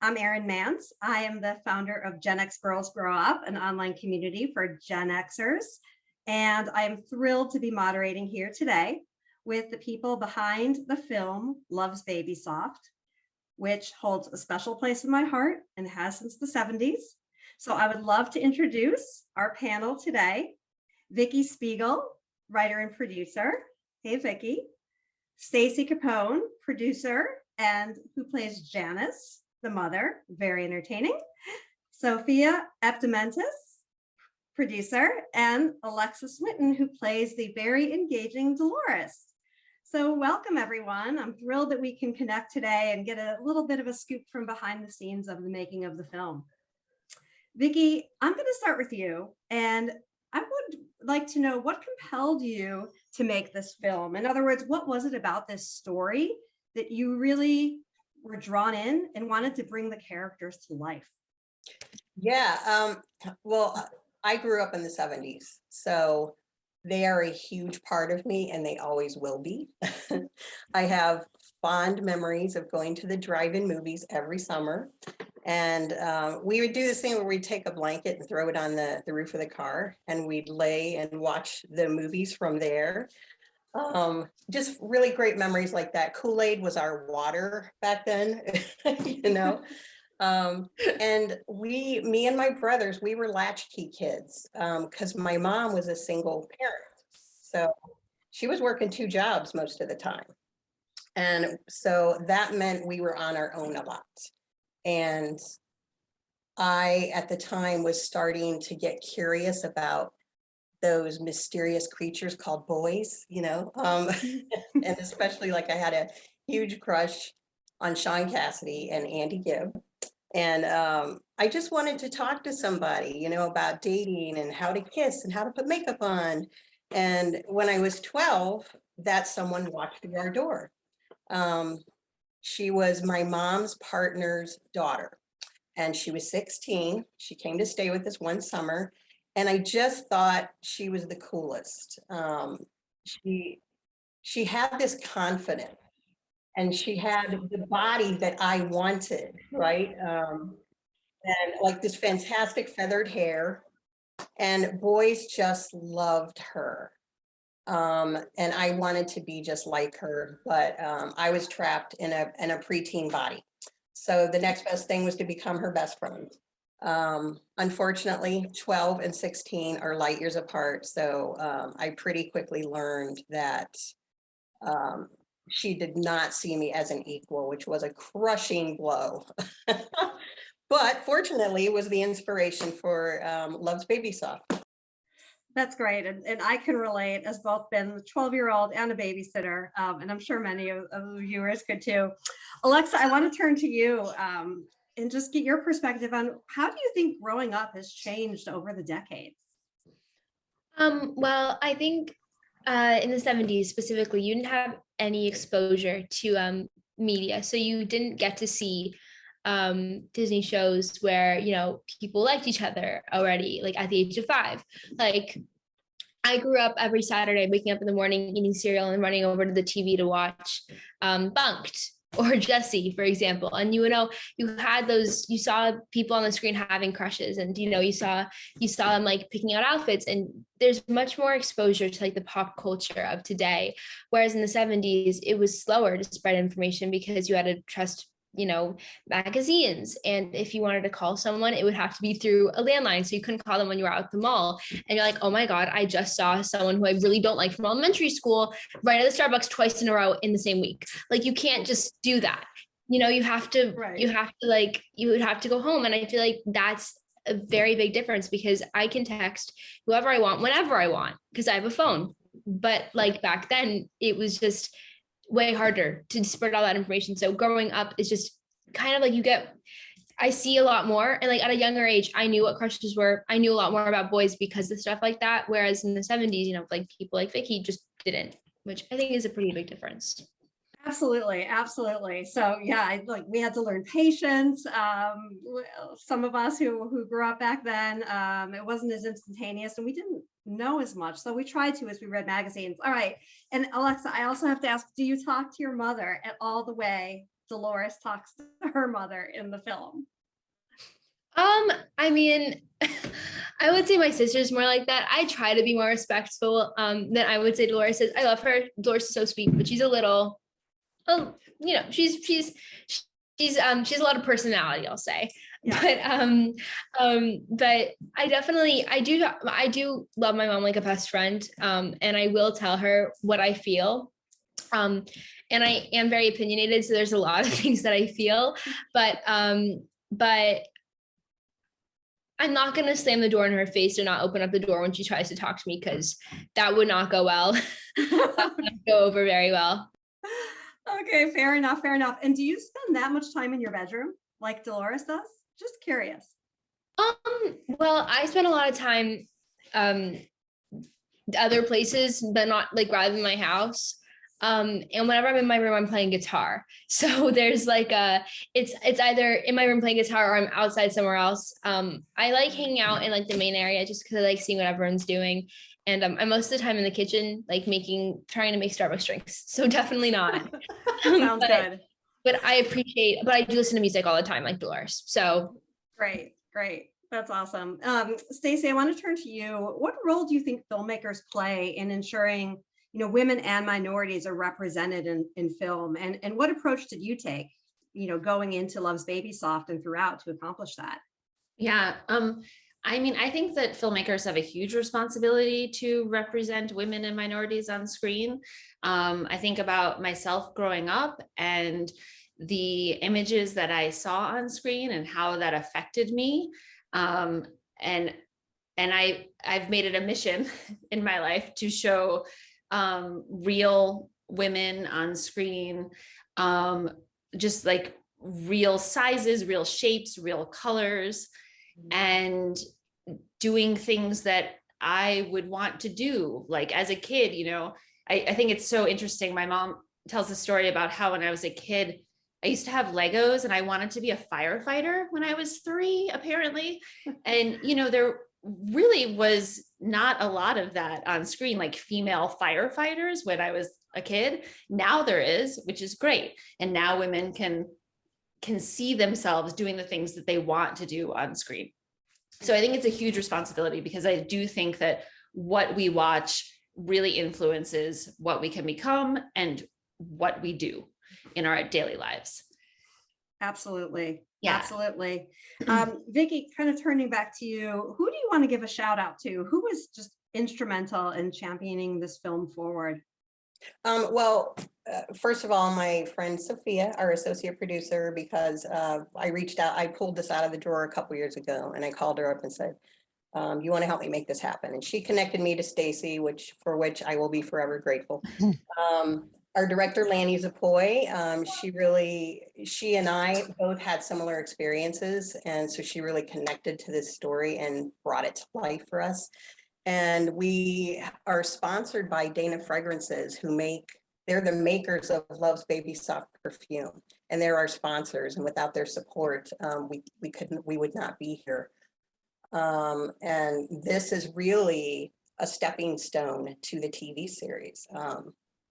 I'm Erin Mantz. I am the founder of Gen X Girls Grow Up, an online community for Gen Xers. And I am thrilled to be moderating here today with the people behind the film Love's Baby Soft, which holds a special place in my heart and has since the 70s. So I would love to introduce our panel today. Vicki Speegle, writer and producer. Hey, Vicki. Stacie Capone, producer, and who plays Janice, the mother, very entertaining. Sophia Eptamenitis, producer, and Swinton, who plays the very engaging Dolores. So welcome, everyone. I'm thrilled that we can connect today and get a little bit of a scoop from behind the scenes of the making of the film. Vicki, I'm going to start with you, and I would like to know what compelled you to make this film. In other words, what was it about this story that you really were drawn in and wanted to bring the characters to life? Yeah, well, I grew up in the 70s, so they are a huge part of me and they always will be. I have fond memories of going to the drive-in movies every summer. And we would do this thing where we'd take a blanket and throw it on the roof of the car and we'd lay and watch the movies from there. Just really great memories like that. Kool-Aid was our water back then, you know. And me and my brothers, we were latchkey kids because my mom was a single parent. So she was working 2 jobs most of the time. And so that meant we were on our own a lot. And I, at the time, was starting to get curious about those mysterious creatures called boys, you know, and especially like I had a huge crush on Sean Cassidy and Andy Gibb. And I just wanted to talk to somebody, you know, about dating and how to kiss and how to put makeup on. And when I was 12, that someone walked through our door. She was my mom's partner's daughter, and she was 16. She came to stay with us one summer, and I just thought she was the coolest. She had this confidence, and she had the body that I wanted, right? And like this fantastic feathered hair, and boys just loved her. And I wanted to be just like her, but I was trapped in a preteen body. So the next best thing was to become her best friend. Unfortunately, 12 and 16 are light years apart. So I pretty quickly learned that she did not see me as an equal, which was a crushing blow. But fortunately, it was the inspiration for Love's Baby Soft. That's great. And I can relate, as both been a 12-year-old and a babysitter. And I'm sure many of the viewers could too. Alexa, I want to turn to you and just get your perspective on how do you think growing up has changed over the decades? Well, I think in the 70s specifically, you didn't have any exposure to media. So you didn't get to see Disney shows where, you know, people liked each other already, like at the age of 5. Like I grew up every Saturday, waking up in the morning, eating cereal and running over to the TV to watch Bunked or Jessie, for example. And, you know, you had those, you saw people on the screen having crushes, and, you know, you saw them like picking out outfits, and there's much more exposure to like the pop culture of today. Whereas in the 70s, it was slower to spread information because you had to trust, you know, magazines. And if you wanted to call someone, it would have to be through a landline. So you couldn't call them when you were out at the mall. And you're like, oh my God, I just saw someone who I really don't like from elementary school right at the Starbucks twice in a row in the same week. Like, you can't just do that. You know, you have to, Right. you would have to go home. And I feel like that's a very big difference, because I can text whoever I want, whenever I want, because I have a phone. But like back then, it was just way harder to spread all that information. So growing up is just kind of like I see a lot more. And like at a younger age, I knew what crushes were. I knew a lot more about boys because of stuff like that. Whereas in the 70s, you know, like people like Vicki just didn't, which I think is a pretty big difference. Absolutely, absolutely. So yeah, we had to learn patience. Some of us who grew up back then, it wasn't as instantaneous, and we didn't know as much. So we tried to as we read magazines. All right. And Alexa, I also have to ask, do you talk to your mother at all the way Dolores talks to her mother in the film? I mean, I would say my sister's more like that. I try to be more respectful than I would say Dolores is. I love her. Dolores is so sweet, but she's a little, you know, she's she has a lot of personality, I'll say. Yeah. But I do love my mom like a best friend. And I will tell her what I feel. And I am very opinionated, so there's a lot of things that I feel, but I'm not going to slam the door in her face or not open up the door when she tries to talk to me, because that would not go well. That would not go over very well. Okay, fair enough, fair enough. And do you spend that much time in your bedroom like Dolores does? Just curious. Well, I spend a lot of time other places, but not like rather than my house. And whenever I'm in my room, I'm playing guitar. So there's like it's either in my room playing guitar or I'm outside somewhere else. I like hanging out in like the main area just because I like seeing what everyone's doing. And I'm most of the time in the kitchen, like trying to make Starbucks drinks. So definitely not. Sounds good. But I do listen to music all the time, like Dolores. So Great. That's awesome. Stacie, I want to turn to you. What role do you think filmmakers play in ensuring, you know, women and minorities are represented in film? And what approach did you take, you know, going into Love's Baby Soft and throughout to accomplish that? Yeah. I mean, I think that filmmakers have a huge responsibility to represent women and minorities on screen. I think about myself growing up and the images that I saw on screen and how that affected me. And I've made it a mission in my life to show real women on screen, just like real sizes, real shapes, real colors, and doing things that I would want to do. Like as a kid, you know, I think it's so interesting. My mom tells a story about how when I was a kid, I used to have Legos and I wanted to be a firefighter when I was 3, apparently. And, you know, there really was not a lot of that on screen, like female firefighters when I was a kid. Now there is, which is great. And now women can see themselves doing the things that they want to do on screen. So I think it's a huge responsibility, because I do think that what we watch really influences what we can become and what we do in our daily lives. Absolutely. Yeah. Absolutely. Vicki, kind of turning back to you, who do you want to give a shout out to? Who was just instrumental in championing this film forward? First of all, my friend Sophia, our associate producer, because I reached out, I pulled this out of the drawer a couple years ago, and I called her up and said, you want to help me make this happen? And she connected me to Stacie, for which I will be forever grateful. Our director, Lanny Zapoy, she and I both had similar experiences. And so she really connected to this story and brought it to life for us. And we are sponsored by Dana Fragrances, they're the makers of Love's Baby Soft perfume, and they're our sponsors. And without their support, we would not be here. And this is really a stepping stone to the TV series.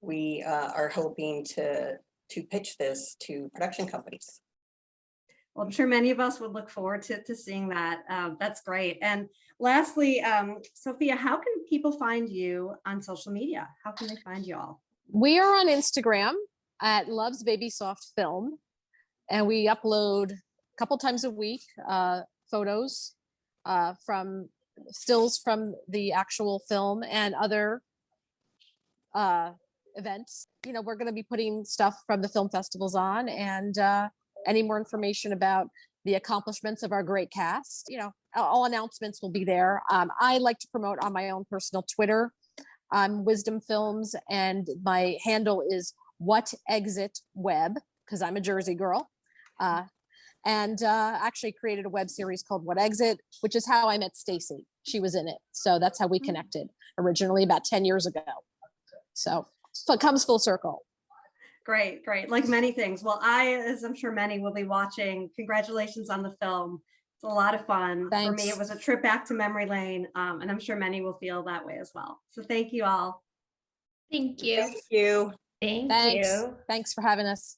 We are hoping to pitch this to production companies. Well, I'm sure many of us would look forward to seeing that. That's great. And lastly, Sophia, how can people find you on social media? How can they find you all? We are on Instagram at Love's Baby Soft Film, and we upload a couple times a week photos from stills from the actual film and other events. You know, we're going to be putting stuff from the film festivals on, and any more information about the accomplishments of our great cast. You know, all announcements will be there. I like to promote on my own personal Twitter. Wisdom Films, and my handle is What Exit Web, because I'm a Jersey girl. And actually created a web series called What Exit, which is how I met Stacie. She was in it. So that's how we connected originally about 10 years ago. So it comes full circle. Great. Like many things. Well, as I'm sure many will be watching, congratulations on the film. It's a lot of fun. Thanks. For me, it was a trip back to memory lane, and I'm sure many will feel that way as well. So thank you all. Thank you. Thank you. Thank Thanks. you. Thanks for having us.